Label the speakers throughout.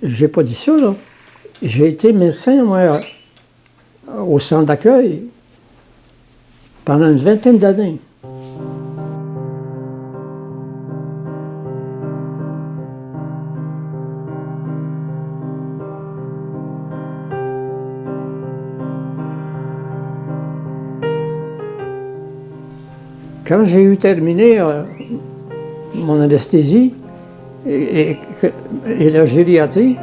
Speaker 1: j'ai pas dit ça, là. J'ai été médecin, moi, au centre d'accueil pendant une vingtaine d'années. Quand j'ai eu terminé mon anesthésie et la gériatrie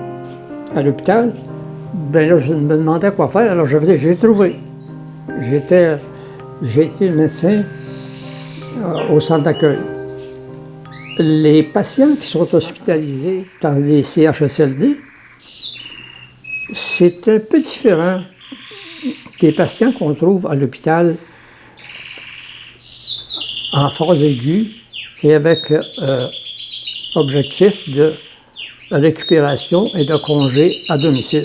Speaker 1: à l'hôpital, ben là, je me demandais quoi faire. Alors j'ai trouvé. J'ai été médecin au centre d'accueil. Les patients qui sont hospitalisés dans les CHSLD, c'est un peu différent des patients qu'on trouve à l'hôpital en phase aiguë et avec objectif de récupération et de congé à domicile.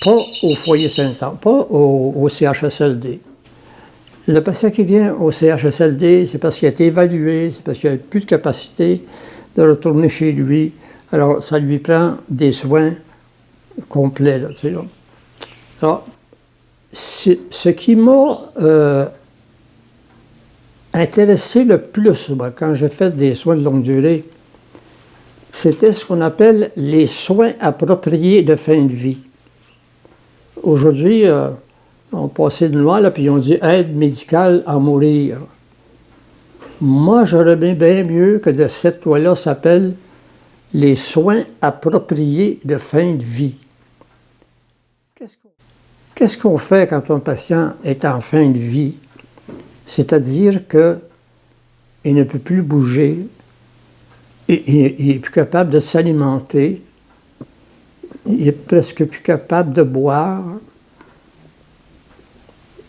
Speaker 1: Pas au foyer sanitaire, pas au CHSLD. Le patient qui vient au CHSLD, c'est parce qu'il a été évalué, c'est parce qu'il n'a plus de capacité de retourner chez lui. Alors, ça lui prend des soins complets, là, tu sais, là. Alors, ce qui m'a intéressé le plus, moi, quand j'ai fait des soins de longue durée, c'était ce qu'on appelle les soins appropriés de fin de vie. Aujourd'hui, on passait une loi, là, puis on dit « aide médicale à mourir ». Moi, j'aurais bien mieux que de cette loi-là s'appelle « les soins appropriés de fin de vie ». Qu'est-ce qu'on fait quand un patient est en fin de vie? C'est-à-dire qu'il ne peut plus bouger, il n'est plus capable de s'alimenter, il est presque plus capable de boire.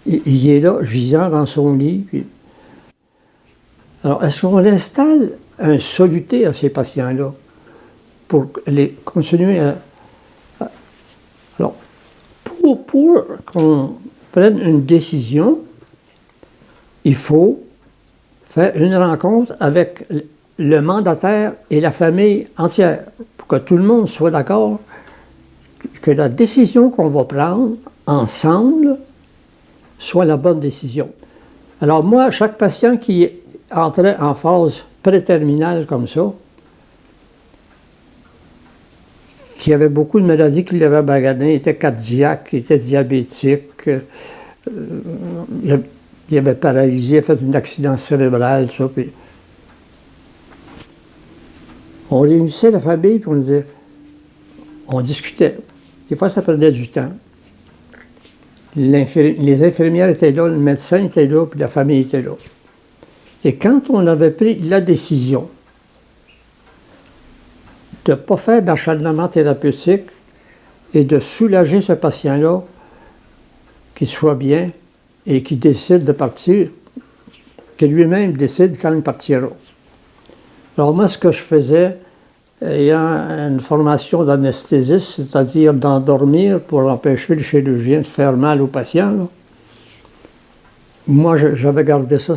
Speaker 1: Il est là, gisant dans son lit. Alors, est-ce qu'on installe un soluté à ces patients-là pour les continuer à... Alors, pour qu'on prenne une décision, il faut faire une rencontre avec le mandataire et la famille entière, pour que tout le monde soit d'accord que la décision qu'on va prendre ensemble soit la bonne décision. Alors moi, chaque patient qui entrait en phase préterminale comme ça, qui avait beaucoup de maladies qui l'avaient bagané, il était cardiaque, il était diabétique, il avait paralysé, il a fait un accident cérébral, tout ça. Puis on réunissait la famille, puis on discutait. Des fois, ça prenait du temps. Les infirmières étaient là, le médecin était là, puis la famille était là. Et quand on avait pris la décision de ne pas faire d'acharnement thérapeutique et de soulager ce patient-là, qu'il soit bien et qu'il décide de partir, que lui-même décide quand il partira. Alors moi, ce que je faisais, ayant une formation d'anesthésiste, c'est-à-dire d'endormir pour empêcher le chirurgien de faire mal au patient, là, moi, j'avais gardé ça.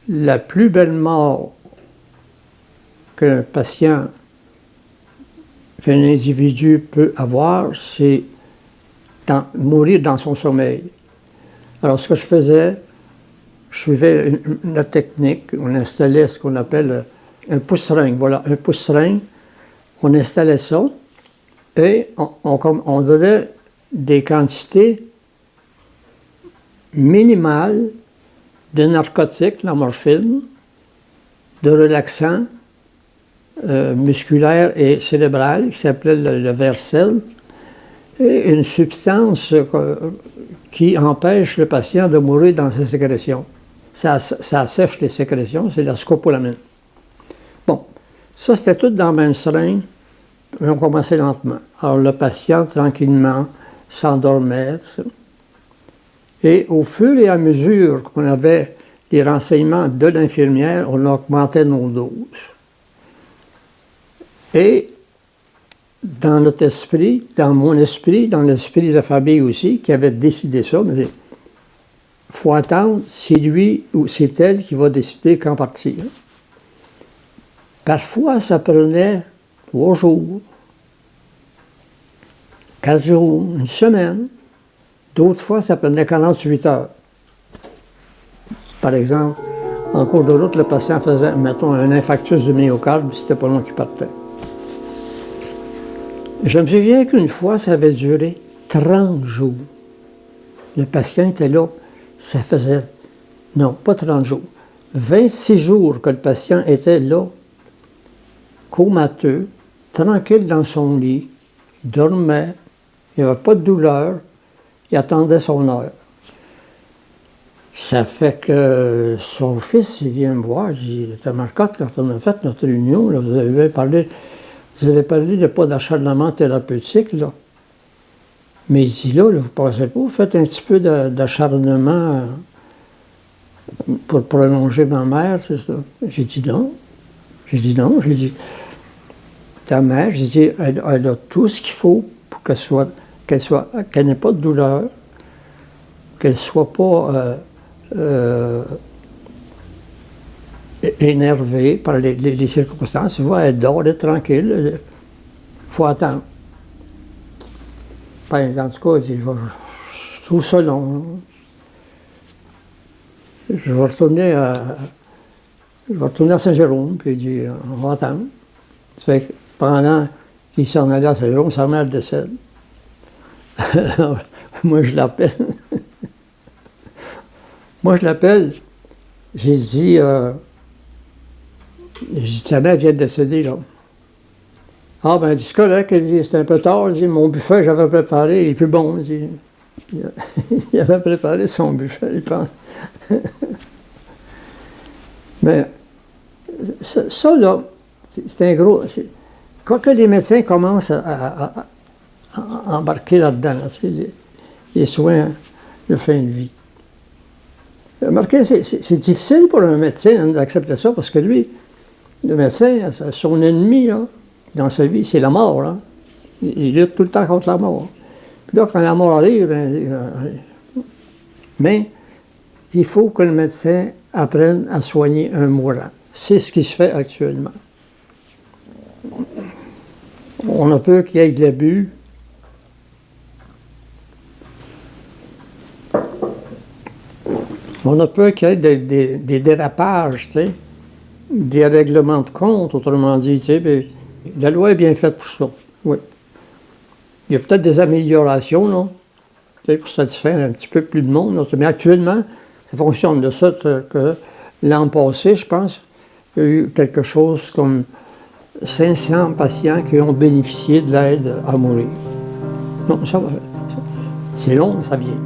Speaker 1: La plus belle mort qu'un patient, qu'un individu peut avoir, c'est mourir dans son sommeil. Alors, ce que je faisais, je suivais une technique, on installait ce qu'on appelle un pousse-seringue. Voilà, un pousse-seringue, on installait ça et on donnait des quantités minimales de narcotiques, la morphine, de relaxants musculaires et cérébrales, qui s'appelait le Versel, et une substance qui empêche le patient de mourir dans ses sécrétions. Ça assèche les sécrétions, c'est la scopolamine. Bon, ça c'était tout dans la même seringue, mais on commençait lentement. Alors le patient, tranquillement, s'endormait. Et au fur et à mesure qu'on avait les renseignements de l'infirmière, on augmentait nos doses. Et dans notre esprit, dans mon esprit, dans l'esprit de la famille aussi, qui avait décidé ça, mais il faut attendre, c'est lui ou c'est elle qui va décider quand partir. Parfois, ça prenait 3 jours, 4 jours, une semaine. D'autres fois, ça prenait 48 heures. Par exemple, en cours de route, le patient faisait, mettons, un infarctus du myocarde, c'était pas long qu'il partait. Je me souviens qu'une fois, ça avait duré 30 jours. Le patient était là, ça faisait, non, pas 30 jours, 26 jours que le patient était là, comateux, tranquille dans son lit, il dormait, il n'avait pas de douleur, il attendait son heure. Ça fait que son fils, il vient me voir, il dit, « T'as Marcotte, quand on a fait notre réunion, là, vous avez parlé de pas d'acharnement thérapeutique, là. Mais il dit, là, vous ne pensez pas, vous faites un petit peu d'acharnement pour prolonger ma mère, c'est ça. » J'ai dit non. J'ai dit, ta mère, j'ai dit, elle a tout ce qu'il faut pour qu'elle n'ait pas de douleur, qu'elle ne soit pas énervée par les circonstances. Tu vois, elle dort, elle est tranquille. Il faut attendre. Enfin, en tout cas, je trouve ça long. Je vais retourner à Saint-Jérôme, puis il dit, on va attendre. Ça fait que pendant qu'il s'en allait à Saint-Jérôme, sa mère décède. Alors, moi, je l'appelle. J'ai dit, ta mère vient de décéder, là. Ah, ben, c'est correct, elle dit, c'était un peu tard, elle dit, mon buffet, j'avais préparé, il est plus bon, elle dit. Il avait préparé son buffet, il pense. Mais ça là, c'est un gros... Quoique les médecins commencent à embarquer là-dedans, les soins de fin de vie. Remarquez, c'est difficile pour un médecin d'accepter ça, parce que lui, le médecin, son ennemi, là, dans sa vie, c'est la mort. Hein. Il lutte tout le temps contre la mort. Puis là, quand la mort arrive, mais il faut que le médecin apprenne à soigner un mourant. C'est ce qui se fait actuellement. On a peur qu'il y ait de l'abus. On a peur qu'il y ait des dérapages, tu sais, des règlements de compte, autrement dit. Tu sais, mais la loi est bien faite pour ça, oui. Il y a peut-être des améliorations, là, tu sais, pour satisfaire un petit peu plus de monde. Là. Mais actuellement, ça fonctionne de sorte que l'an passé, je pense, il y a eu quelque chose comme 500 patients qui ont bénéficié de l'aide à mourir. Non, ça va. C'est long, mais ça vient.